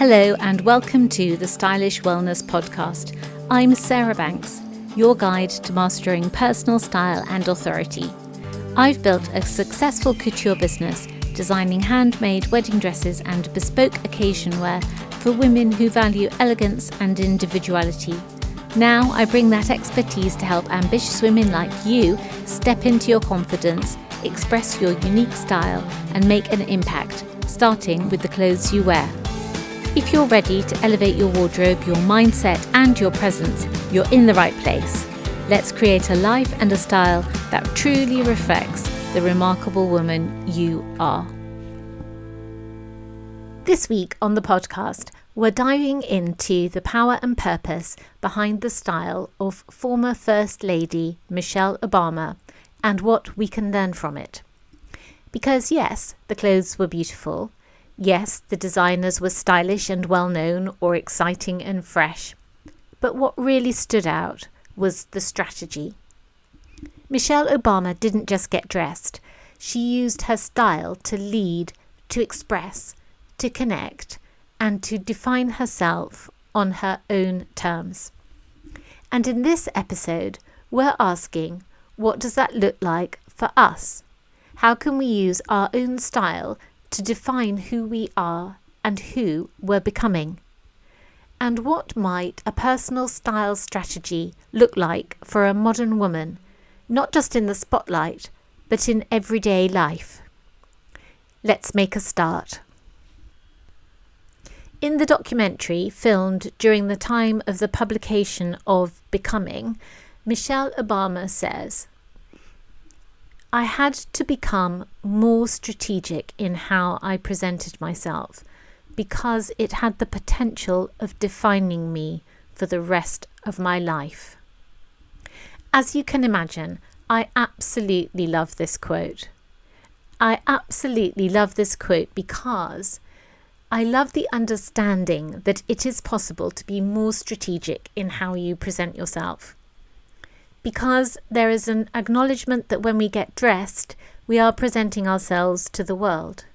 Hello and welcome to the Stylish Wellness Podcast. I'm Sarah Banks, your guide to mastering personal style and authority. I've built a successful couture business designing handmade wedding dresses and bespoke occasion wear for women who value elegance and individuality. Now I bring that expertise to help ambitious women like you step into your confidence, express your unique style and make an impact, starting with the clothes you wear. If you're ready to elevate your wardrobe, your mindset and your presence, you're in the right place. Let's create a life and a style that truly reflects the remarkable woman you are. This week on the podcast, we're diving into the power and purpose behind the style of former First Lady Michelle Obama and what we can learn from it. Because yes, the clothes were beautiful. Yes, the designers were stylish and well-known or exciting and fresh. But what really stood out was the strategy. Michelle Obama didn't just get dressed. She used her style to lead, to express, to connect, and to define herself on her own terms. And in this episode, we're asking, what does that look like for us? How can we use our own style to define who we are and who we're becoming? And what might a personal style strategy look like for a modern woman, not just in the spotlight, but in everyday life? Let's make a start. In the documentary filmed during the time of the publication of Becoming, Michelle Obama says, "I had to become more strategic in how I presented myself because it had the potential of defining me for the rest of my life." As you can imagine, I absolutely love this quote. I absolutely love this quote because I love the understanding that it is possible to be more strategic in how you present yourself. Because there is an acknowledgement that when we get dressed, we are presenting ourselves to the world.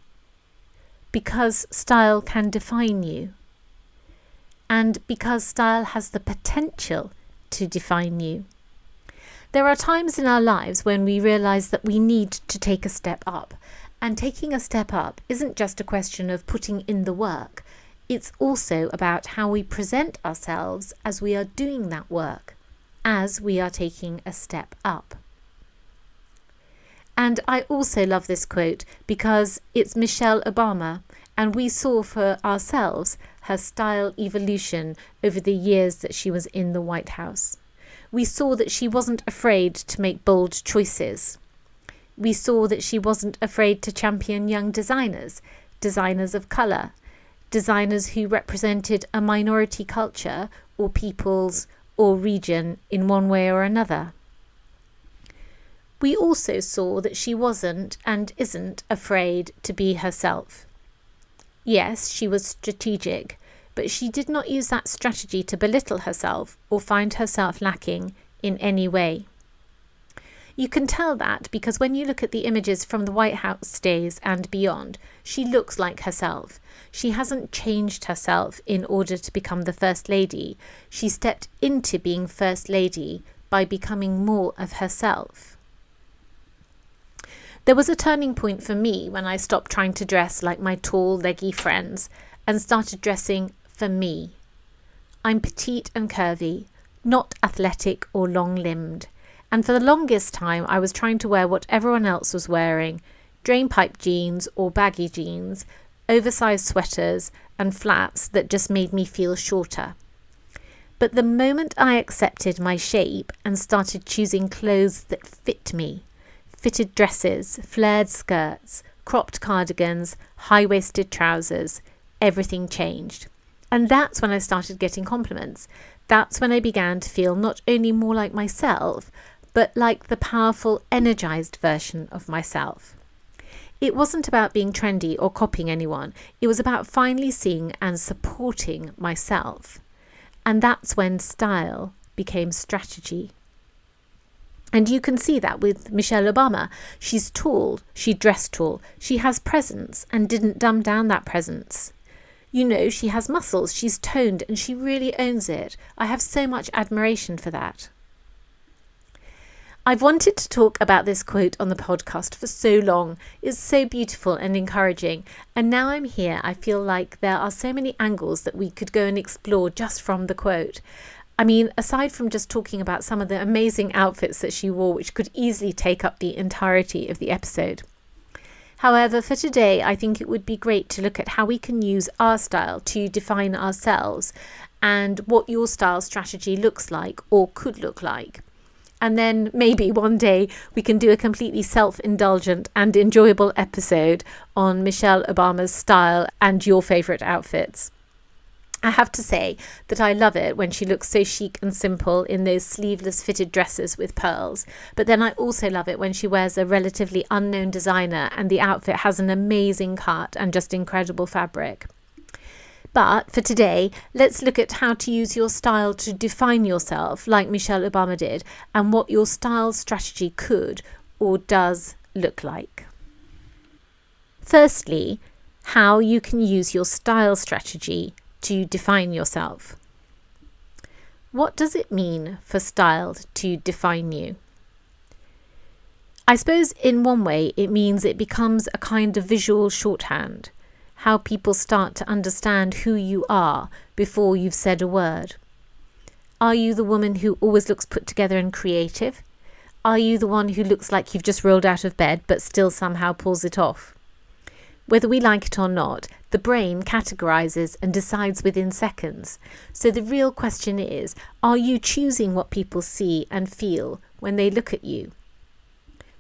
Because style can define you. And because style has the potential to define you. There are times in our lives when we realise that we need to take a step up. And taking a step up isn't just a question of putting in the work. It's also about how we present ourselves as we are doing that work, as we are taking a step up. And I also love this quote because it's Michelle Obama, and we saw for ourselves her style evolution over the years that she was in the White House. We saw that she wasn't afraid to make bold choices. We saw that she wasn't afraid to champion young designers, designers of colour, designers who represented a minority culture or peoples or region in one way or another. We also saw that she wasn't and isn't afraid to be herself. Yes, she was strategic, but she did not use that strategy to belittle herself or find herself lacking in any way. You can tell that because when you look at the images from the White House days and beyond, she looks like herself. She hasn't changed herself in order to become the First Lady. She stepped into being First Lady by becoming more of herself. There was a turning point for me when I stopped trying to dress like my tall, leggy friends and started dressing for me. I'm petite and curvy, not athletic or long-limbed. And for the longest time, I was trying to wear what everyone else was wearing, drainpipe jeans or baggy jeans, oversized sweaters and flats that just made me feel shorter. But the moment I accepted my shape and started choosing clothes that fit me, fitted dresses, flared skirts, cropped cardigans, high-waisted trousers, everything changed. And that's when I started getting compliments. That's when I began to feel not only more like myself, but like the powerful, energized version of myself. It wasn't about being trendy or copying anyone. It was about finally seeing and supporting myself. And that's when style became strategy. And you can see that with Michelle Obama. She's tall, she dressed tall, she has presence and didn't dumb down that presence. You know, she has muscles, she's toned, and she really owns it. I have so much admiration for that. I've wanted to talk about this quote on the podcast for so long. It's so beautiful and encouraging. And now I'm here, I feel like there are so many angles that we could go and explore just from the quote. I mean, aside from just talking about some of the amazing outfits that she wore, which could easily take up the entirety of the episode. However, for today, I think it would be great to look at how we can use our style to define ourselves and what your style strategy looks like or could look like. And then maybe one day we can do a completely self-indulgent and enjoyable episode on Michelle Obama's style and your favourite outfits. I have to say that I love it when she looks so chic and simple in those sleeveless fitted dresses with pearls. But then I also love it when she wears a relatively unknown designer and the outfit has an amazing cut and just incredible fabric. But for today, let's look at how to use your style to define yourself like Michelle Obama did and what your style strategy could or does look like. Firstly, how you can use your style strategy to define yourself. What does it mean for style to define you? I suppose in one way it means it becomes a kind of visual shorthand. How people start to understand who you are before you've said a word. Are you the woman who always looks put together and creative? Are you the one who looks like you've just rolled out of bed but still somehow pulls it off? Whether we like it or not, the brain categorizes and decides within seconds. So the real question is, are you choosing what people see and feel when they look at you?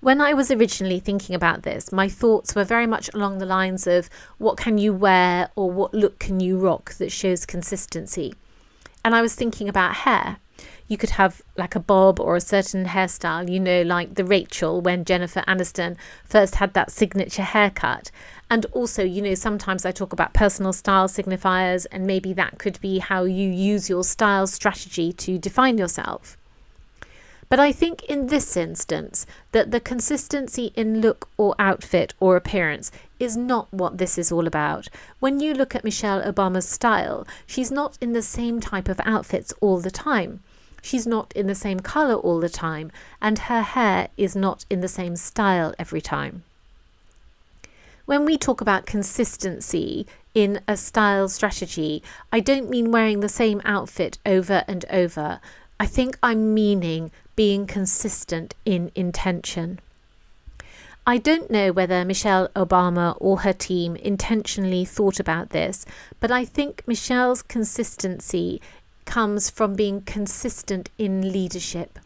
When I was originally thinking about this, my thoughts were very much along the lines of what can you wear or what look can you rock that shows consistency. And I was thinking about hair. You could have like a bob or a certain hairstyle, you know, like the Rachel when Jennifer Aniston first had that signature haircut. And also, you know, sometimes I talk about personal style signifiers, and maybe that could be how you use your style strategy to define yourself. But I think in this instance that the consistency in look or outfit or appearance is not what this is all about. When you look at Michelle Obama's style, she's not in the same type of outfits all the time. She's not in the same colour all the time, and her hair is not in the same style every time. When we talk about consistency in a style strategy, I don't mean wearing the same outfit over and over. I think I'm meaning being consistent in intention. I don't know whether Michelle Obama or her team intentionally thought about this, but I think Michelle's consistency comes from being consistent in leadership.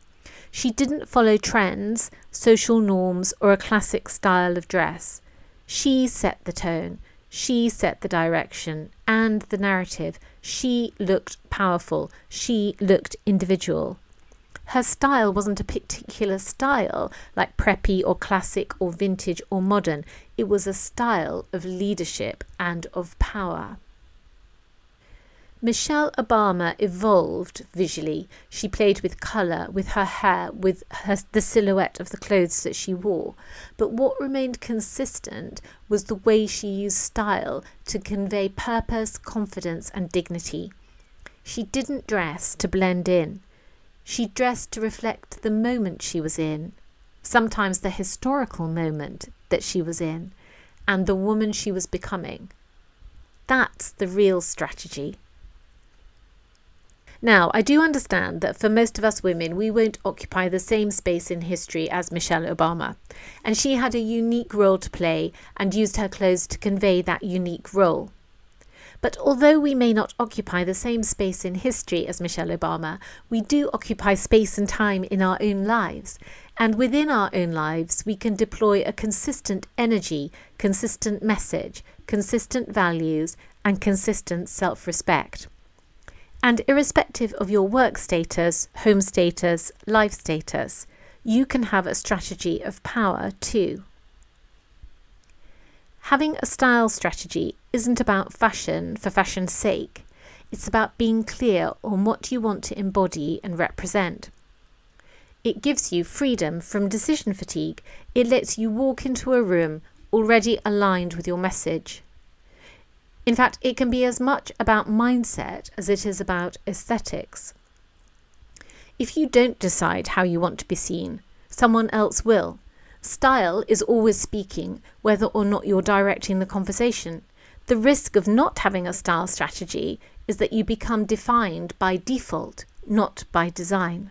She didn't follow trends, social norms, or a classic style of dress. She set the tone. She set the direction and the narrative. She looked powerful. She looked individual. Her style wasn't a particular style like preppy or classic or vintage or modern. It was a style of leadership and of power. Michelle Obama evolved visually. She played with colour, with her hair, with the silhouette of the clothes that she wore. But what remained consistent was the way she used style to convey purpose, confidence and dignity. She didn't dress to blend in. She dressed to reflect the moment she was in, sometimes the historical moment that she was in, and the woman she was becoming. That's the real strategy. Now, I do understand that for most of us women, we won't occupy the same space in history as Michelle Obama, and she had a unique role to play and used her clothes to convey that unique role. But although we may not occupy the same space in history as Michelle Obama, we do occupy space and time in our own lives. And within our own lives, we can deploy a consistent energy, consistent message, consistent values, and consistent self-respect. And irrespective of your work status, home status, life status, you can have a strategy of power too. Having a style strategy isn't about fashion for fashion's sake. It's about being clear on what you want to embody and represent. It gives you freedom from decision fatigue. It lets you walk into a room already aligned with your message. In fact, it can be as much about mindset as it is about aesthetics. If you don't decide how you want to be seen, someone else will. Style is always speaking, whether or not you're directing the conversation. The risk of not having a style strategy is that you become defined by default, not by design.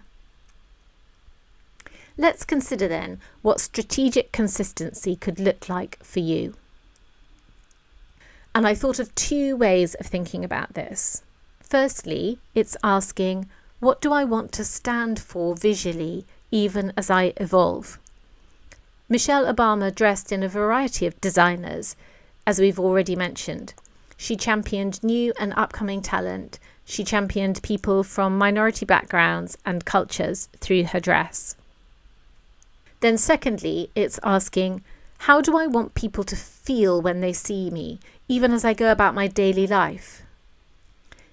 Let's consider then what strategic consistency could look like for you. And I thought of two ways of thinking about this. Firstly, it's asking, what do I want to stand for visually, even as I evolve? Michelle Obama dressed in a variety of designers, as we've already mentioned. She championed new and upcoming talent. She championed people from minority backgrounds and cultures through her dress. Then secondly, it's asking, how do I want people to feel when they see me, even as I go about my daily life?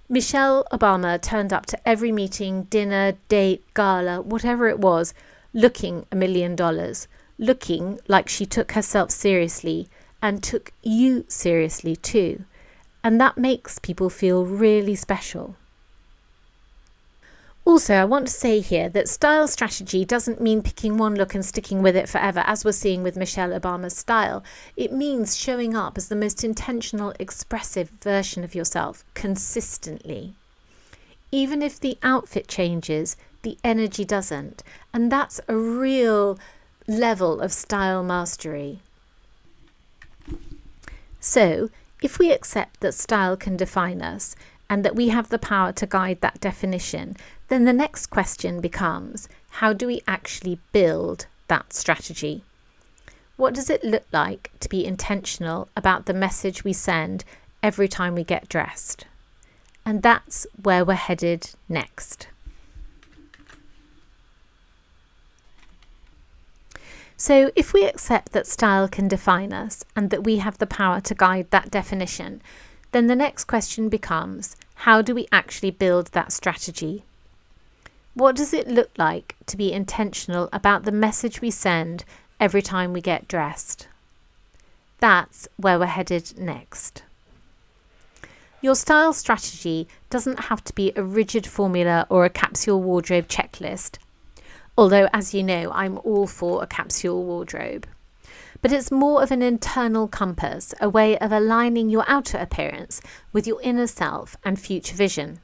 Michelle Obama turned up to every meeting, dinner, date, gala, whatever it was, looking $1 million, looking like she took herself seriously and took you seriously too. And that makes people feel really special. Also, I want to say here that style strategy doesn't mean picking one look and sticking with it forever, as we're seeing with Michelle Obama's style. It means showing up as the most intentional, expressive version of yourself consistently. Even if the outfit changes, the energy doesn't. And that's a real level of style mastery. So, if we accept that style can define us and that we have the power to guide that definition, then the next question becomes, how do we actually build that strategy? What does it look like to be intentional about the message we send every time we get dressed? And that's where we're headed next. So if we accept that style can define us and that we have the power to guide that definition, then the next question becomes, how do we actually build that strategy? What does it look like to be intentional about the message we send every time we get dressed? That's where we're headed next. Your style strategy doesn't have to be a rigid formula or a capsule wardrobe checklist, although, as you know, I'm all for a capsule wardrobe. But it's more of an internal compass, a way of aligning your outer appearance with your inner self and future vision.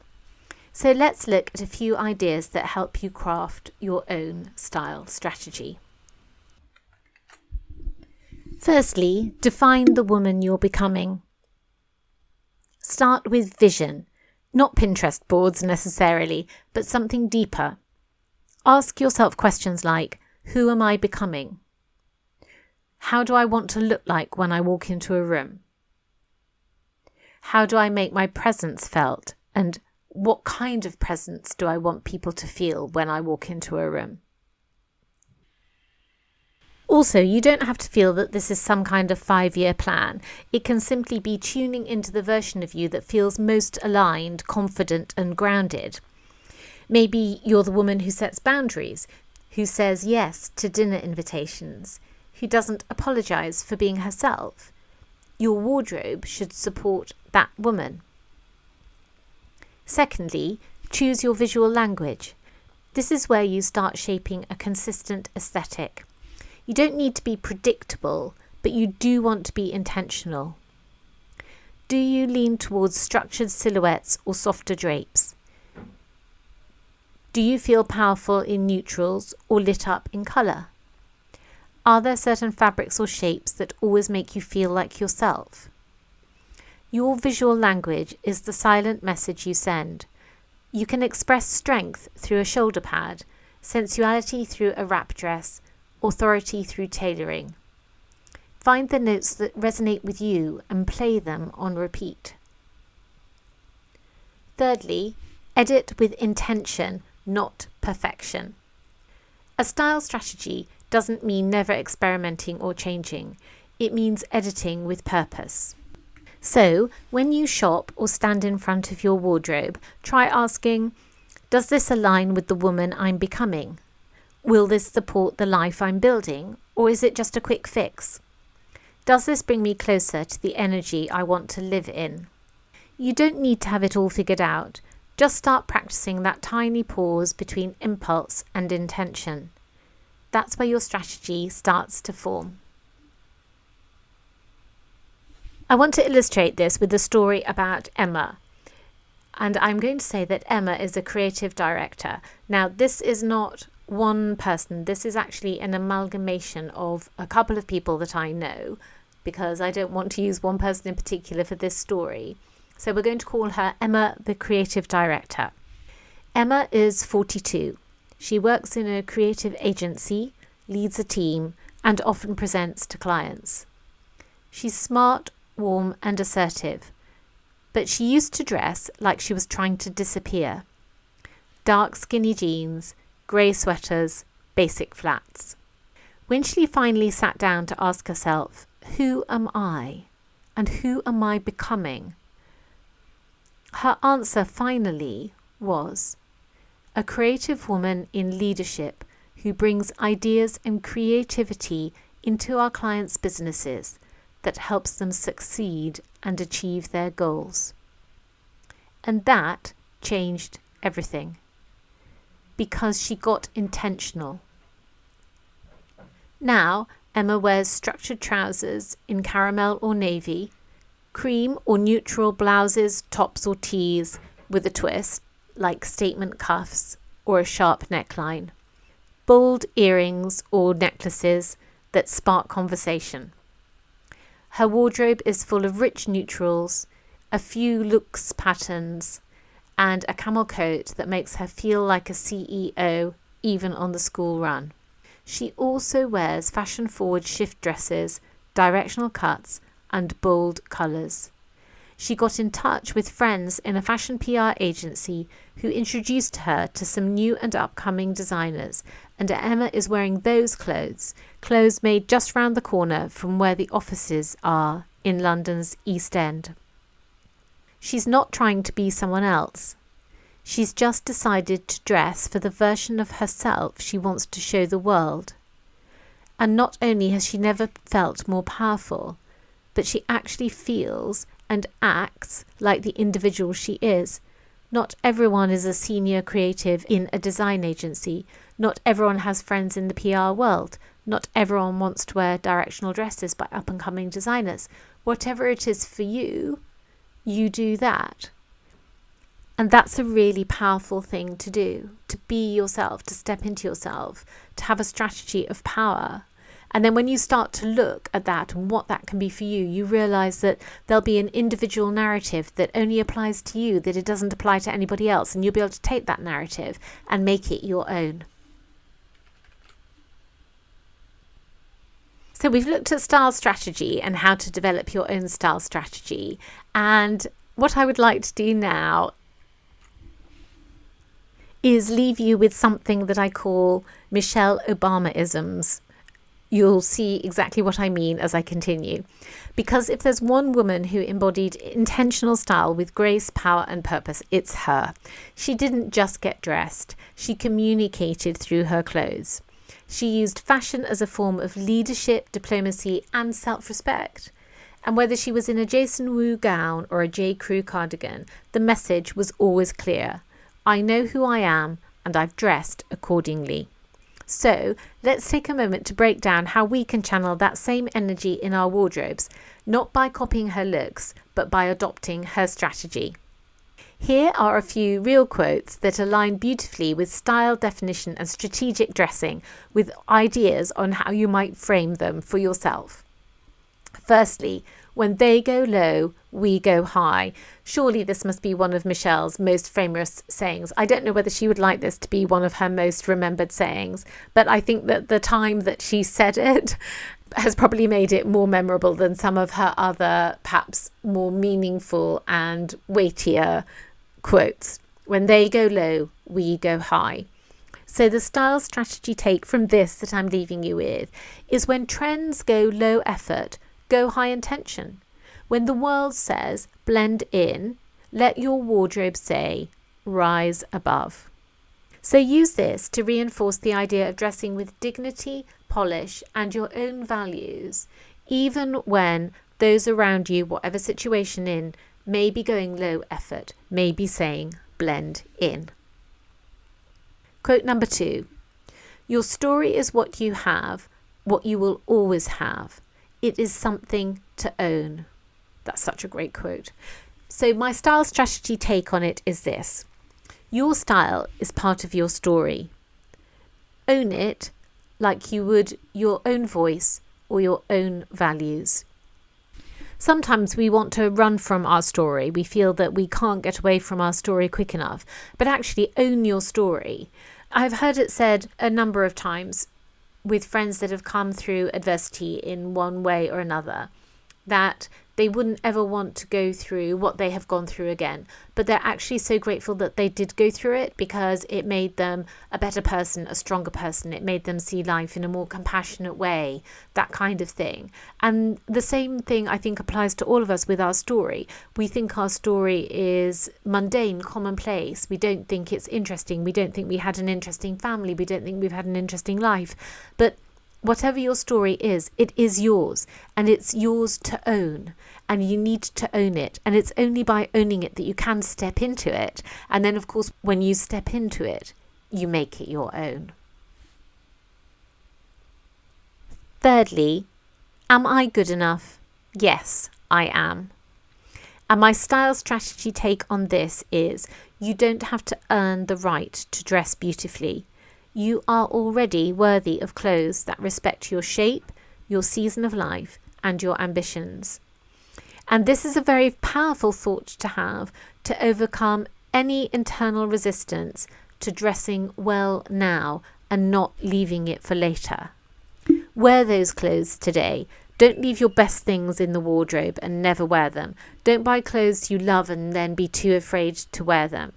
So let's look at a few ideas that help you craft your own style strategy. Firstly, define the woman you're becoming. Start with vision, not Pinterest boards necessarily, but something deeper. Ask yourself questions like, who am I becoming? How do I want to look like when I walk into a room? How do I make my presence felt? And what kind of presence do I want people to feel when I walk into a room? Also, you don't have to feel that this is some kind of 5-year plan. It can simply be tuning into the version of you that feels most aligned, confident, and grounded. Maybe you're the woman who sets boundaries, who says yes to dinner invitations, who doesn't apologise for being herself. Your wardrobe should support that woman. Secondly, choose your visual language. This is where you start shaping a consistent aesthetic. You don't need to be predictable, but you do want to be intentional. Do you lean towards structured silhouettes or softer drapes? Do you feel powerful in neutrals or lit up in colour? Are there certain fabrics or shapes that always make you feel like yourself? Your visual language is the silent message you send. You can express strength through a shoulder pad, sensuality through a wrap dress, authority through tailoring. Find the notes that resonate with you and play them on repeat. Thirdly, edit with intention, not perfection. A style strategy doesn't mean never experimenting or changing. It means editing with purpose. So, when you shop or stand in front of your wardrobe, try asking, does this align with the woman I'm becoming? Will this support the life I'm building, or is it just a quick fix? Does this bring me closer to the energy I want to live in? You don't need to have it all figured out. Just start practicing that tiny pause between impulse and intention. That's where your strategy starts to form. I want to illustrate this with a story about Emma. And I'm going to say that Emma is a creative director. Now, this is not one person. This is actually an amalgamation of a couple of people that I know, because I don't want to use one person in particular for this story. So we're going to call her Emma, the creative director. Emma is 42. She works in a creative agency, leads a team, and often presents to clients. She's smart, warm, and assertive, but she used to dress like she was trying to disappear. Dark skinny jeans, grey sweaters, basic flats. When she finally sat down to ask herself, who am I? And who am I becoming? Her answer finally was a creative woman in leadership who brings ideas and creativity into our clients' businesses that helps them succeed and achieve their goals. And that changed everything because she got intentional. Now, Emma wears structured trousers in caramel or navy, cream or neutral blouses, tops or tees with a twist, like statement cuffs or a sharp neckline, bold earrings or necklaces that spark conversation. Her wardrobe is full of rich neutrals, a few luxe patterns, and a camel coat that makes her feel like a CEO even on the school run. She also wears fashion-forward shift dresses, directional cuts, and bold colours. She got in touch with friends in a fashion PR agency who introduced her to some new and upcoming designers, and Emma is wearing those clothes made just round the corner from where the offices are in London's East End. She's not trying to be someone else. She's just decided to dress for the version of herself she wants to show the world. And not only has she never felt more powerful, but she actually feels and acts like the individual she is. Not everyone is a senior creative in a design agency. Not everyone has friends in the PR world. Not everyone wants to wear directional dresses by up-and-coming designers. Whatever it is for you, you do that. And that's a really powerful thing to do, to be yourself, to step into yourself, to have a strategy of power. And then when you start to look at that and what that can be for you, you realise that there'll be an individual narrative that only applies to you, that it doesn't apply to anybody else. And you'll be able to take that narrative and make it your own. So we've looked at style strategy and how to develop your own style strategy. And what I would like to do now is leave you with something that I call Michelle Obama-isms. You'll see exactly what I mean as I continue. Because if there's one woman who embodied intentional style with grace, power, and purpose, it's her. She didn't just get dressed. She communicated through her clothes. She used fashion as a form of leadership, diplomacy, and self-respect. And whether she was in a Jason Wu gown or a J. Crew cardigan, the message was always clear. I know who I am, and I've dressed accordingly. So let's take a moment to break down how we can channel that same energy in our wardrobes, not by copying her looks, but by adopting her strategy. Here are a few real quotes that align beautifully with style definition and strategic dressing, with ideas on how you might frame them for yourself. Firstly, when they go low, we go high. Surely this must be one of Michelle's most famous sayings. I don't know whether she would like this to be one of her most remembered sayings, but I think that the time that she said it has probably made it more memorable than some of her other, perhaps more meaningful and weightier quotes. When they go low, we go high. So the style strategy take from this that I'm leaving you with is when trends go low effort, go high intention. When the world says blend in, let your wardrobe say rise above. So use this to reinforce the idea of dressing with dignity, polish, and your own values, even when those around you, whatever situation in, maybe going low effort, maybe saying blend in. Quote number 2. Your story is what you have, what you will always have. It is something to own. That's such a great quote. So my style strategy take on it is this. Your style is part of your story. Own it like you would your own voice or your own values. Sometimes we want to run from our story. We feel that we can't get away from our story quick enough, but actually own your story. I've heard it said a number of times with friends that have come through adversity in one way or another, that they wouldn't ever want to go through what they have gone through again. But they're actually so grateful that they did go through it, because it made them a better person, a stronger person. It made them see life in a more compassionate way, that kind of thing. And the same thing I think applies to all of us with our story. We think our story is mundane, commonplace. We don't think it's interesting. We don't think we had an interesting family. We don't think we've had an interesting life. But whatever your story is, it is yours, and it's yours to own, and you need to own it. And it's only by owning it that you can step into it. And then, of course, when you step into it, you make it your own. Thirdly, am I good enough? Yes, I am. And my style strategy take on this is you don't have to earn the right to dress beautifully. You are already worthy of clothes that respect your shape, your season of life, and your ambitions. And this is a very powerful thought to have to overcome any internal resistance to dressing well now and not leaving it for later. Wear those clothes today. Don't leave your best things in the wardrobe and never wear them. Don't buy clothes you love and then be too afraid to wear them.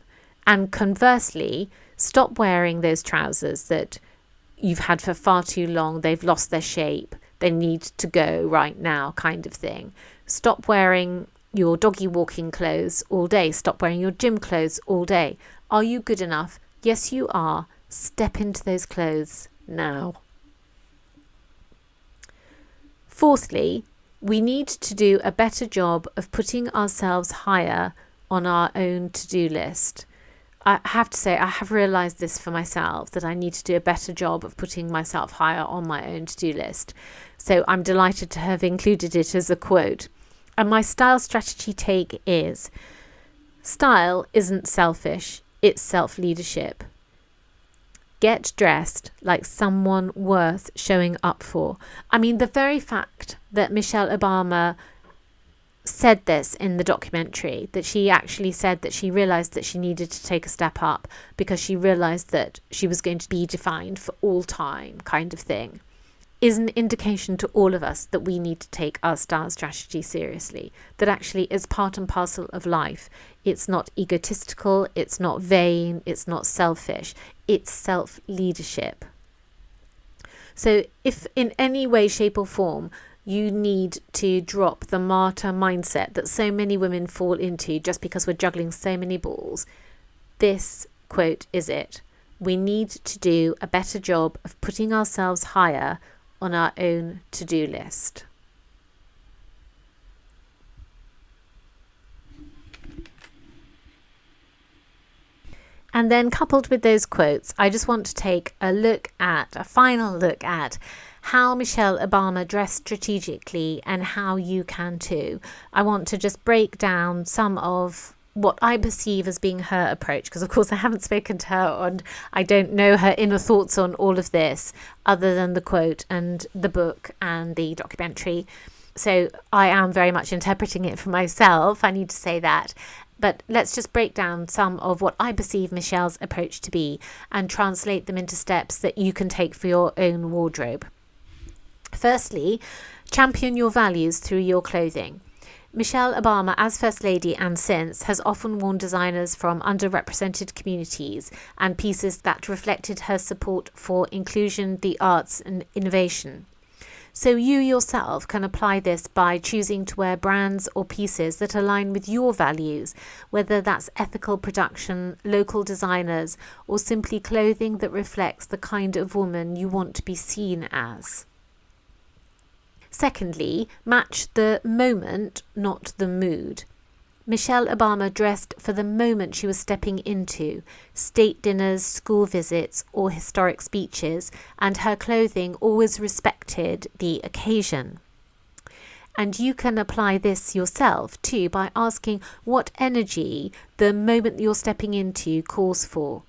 And conversely, stop wearing those trousers that you've had for far too long. They've lost their shape. They need to go right now, kind of thing. Stop wearing your doggy walking clothes all day. Stop wearing your gym clothes all day. Are you good enough? Yes, you are. Step into those clothes now. Fourthly, we need to do a better job of putting ourselves higher on our own to-do list. I have to say, I have realised this for myself, that I need to do a better job of putting myself higher on my own to-do list. So I'm delighted to have included it as a quote. And my style strategy take is, style isn't selfish, it's self-leadership. Get dressed like someone worth showing up for. I mean, the very fact that Michelle Obama said this in the documentary, that she actually said that she realised that she needed to take a step up because she realised that she was going to be defined for all time, kind of thing, is an indication to all of us that we need to take our style strategy seriously, that actually is part and parcel of life. It's not egotistical, it's not vain, it's not selfish, it's self-leadership. So if in any way, shape or form you need to drop the martyr mindset that so many women fall into just because we're juggling so many balls, this quote is it. We need to do a better job of putting ourselves higher on our own to-do list. And then coupled with those quotes, I just want to take a final look at how Michelle Obama dressed strategically and how you can too. I want to just break down some of what I perceive as being her approach, because of course I haven't spoken to her and I don't know her inner thoughts on all of this other than the quote and the book and the documentary. So I am very much interpreting it for myself, I need to say that. But let's just break down some of what I perceive Michelle's approach to be and translate them into steps that you can take for your own wardrobe. Firstly, champion your values through your clothing. Michelle Obama, as First Lady and since, has often worn designers from underrepresented communities and pieces that reflected her support for inclusion, the arts and innovation. So you yourself can apply this by choosing to wear brands or pieces that align with your values, whether that's ethical production, local designers, or simply clothing that reflects the kind of woman you want to be seen as. Secondly, match the moment, not the mood. Michelle Obama dressed for the moment she was stepping into, state dinners, school visits, or historic speeches, and her clothing always respected the occasion. And you can apply this yourself too by asking what energy the moment you're stepping into calls for.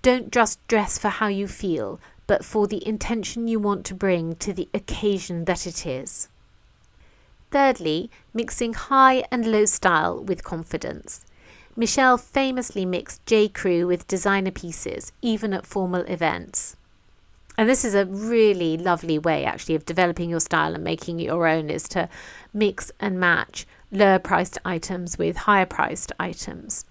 Don't just dress for how you feel, but for the intention you want to bring to the occasion that it is. Thirdly, mixing high and low style with confidence. Michelle famously mixed J. Crew with designer pieces, even at formal events. And this is a really lovely way, actually, of developing your style and making it your own, is to mix and match lower priced items with higher priced items.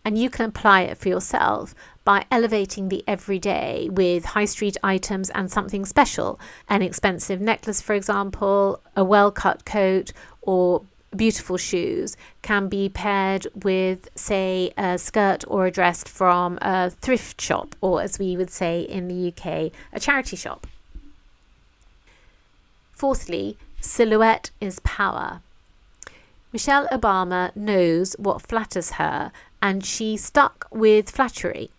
And you can apply it for yourself by elevating the everyday with high street items and something special. An expensive necklace, for example, a well-cut coat, or beautiful shoes can be paired with, say, a skirt or a dress from a thrift shop, or as we would say in the UK, a charity shop. Fourthly, silhouette is power. Michelle Obama knows what flatters her, and she stuck with flattery.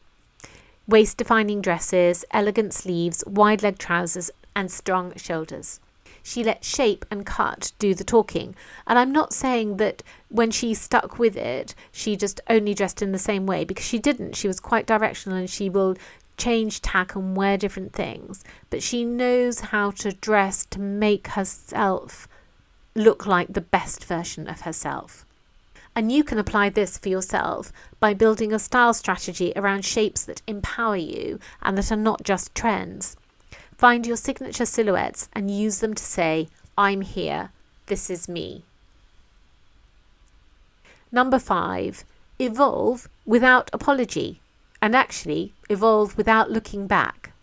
Waist-defining dresses, elegant sleeves, wide-leg trousers, and strong shoulders. She let shape and cut do the talking. And I'm not saying that when she stuck with it, she just only dressed in the same way, because she didn't. She was quite directional, and she will change tack and wear different things. But she knows how to dress to make herself look like the best version of herself. And you can apply this for yourself by building a style strategy around shapes that empower you and that are not just trends. Find your signature silhouettes and use them to say, I'm here, this is me. Number 5, evolve without apology, and actually evolve without looking back.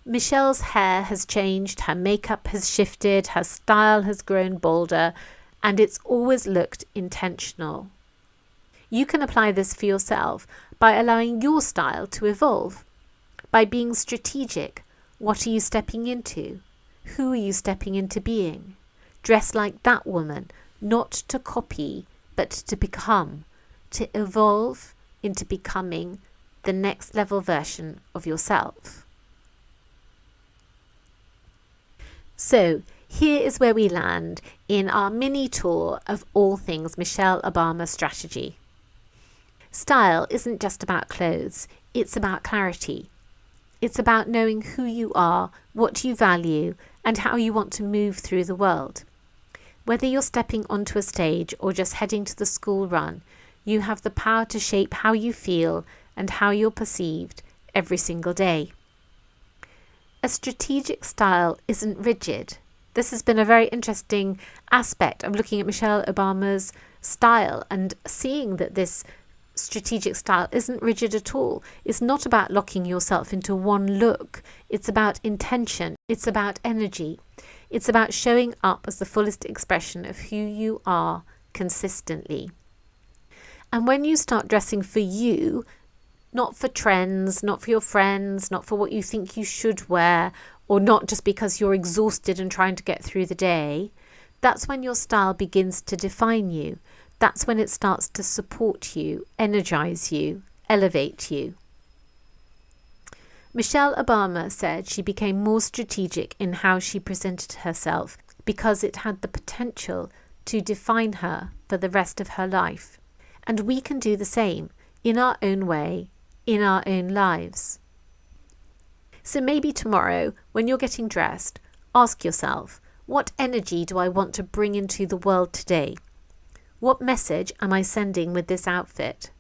Michelle's hair has changed, her makeup has shifted, her style has grown bolder, and it's always looked intentional. You can apply this for yourself by allowing your style to evolve, by being strategic. What are you stepping into? Who are you stepping into being? Dress like that woman, not to copy, but to become, to evolve into becoming the next level version of yourself. So, here is where we land in our mini tour of all things Michelle Obama strategy. Style isn't just about clothes, it's about clarity. It's about knowing who you are, what you value, and how you want to move through the world. Whether you're stepping onto a stage or just heading to the school run, you have the power to shape how you feel and how you're perceived every single day. A strategic style isn't rigid. This has been a very interesting aspect of looking at Michelle Obama's style and seeing that this strategic style isn't rigid at all. It's not about locking yourself into one look. It's about intention. It's about energy. It's about showing up as the fullest expression of who you are consistently. And when you start dressing for you, not for trends, not for your friends, not for what you think you should wear, or not just because you're exhausted and trying to get through the day, that's when your style begins to define you. That's when it starts to support you, energize you, elevate you. Michelle Obama said she became more strategic in how she presented herself because it had the potential to define her for the rest of her life. And we can do the same in our own way, in our own lives. So maybe tomorrow, when you're getting dressed, ask yourself, what energy do I want to bring into the world today? What message am I sending with this outfit?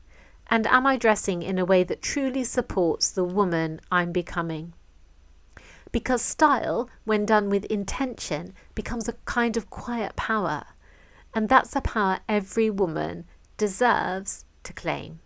And am I dressing in a way that truly supports the woman I'm becoming? Because style, when done with intention, becomes a kind of quiet power. And that's a power every woman deserves to claim.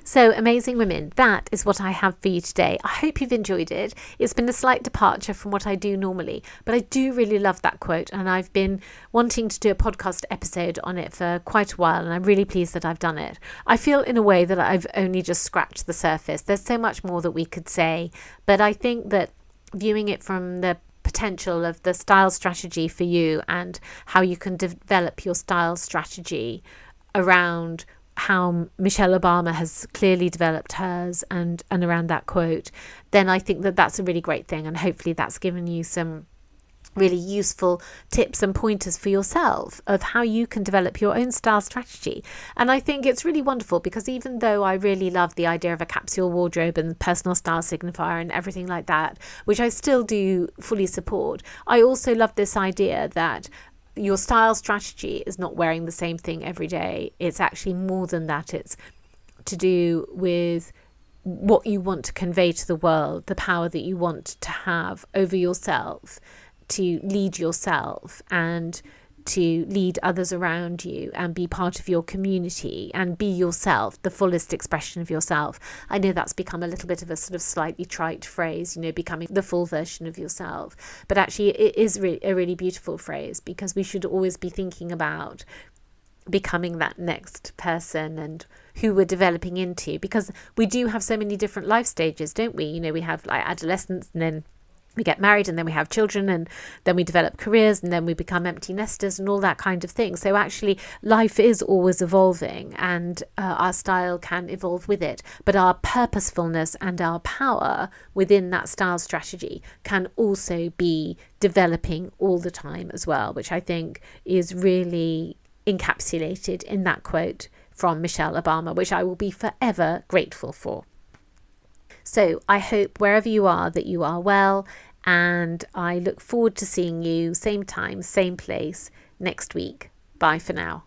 So, amazing women, that is what I have for you today. I hope you've enjoyed it. It's been a slight departure from what I do normally, but I do really love that quote, and I've been wanting to do a podcast episode on it for quite a while, and I'm really pleased that I've done it. I feel in a way that I've only just scratched the surface. There's so much more that we could say, but I think that viewing it from the potential of the style strategy for you and how you can develop your style strategy around how Michelle Obama has clearly developed hers and around that quote, then I think that that's a really great thing. And hopefully that's given you some really useful tips and pointers for yourself of how you can develop your own style strategy. And I think it's really wonderful because even though I really love the idea of a capsule wardrobe and personal style signifier and everything like that, which I still do fully support, I also love this idea that your style strategy is not wearing the same thing every day. It's actually more than that. It's to do with what you want to convey to the world, the power that you want to have over yourself, to lead yourself and to lead others around you and be part of your community and be yourself, the fullest expression of yourself. I know that's become a little bit of a sort of slightly trite phrase, becoming the full version of yourself. But actually it is a really beautiful phrase, because we should always be thinking about becoming that next person and who we're developing into, because we do have so many different life stages, don't we? We have like adolescence, and then we get married, and then we have children, and then we develop careers, and then we become empty nesters and all that kind of thing. So actually life is always evolving, and our style can evolve with it. But our purposefulness and our power within that style strategy can also be developing all the time as well, which I think is really encapsulated in that quote from Michelle Obama, which I will be forever grateful for. So I hope wherever you are that you are well, and I look forward to seeing you same time, same place next week. Bye for now.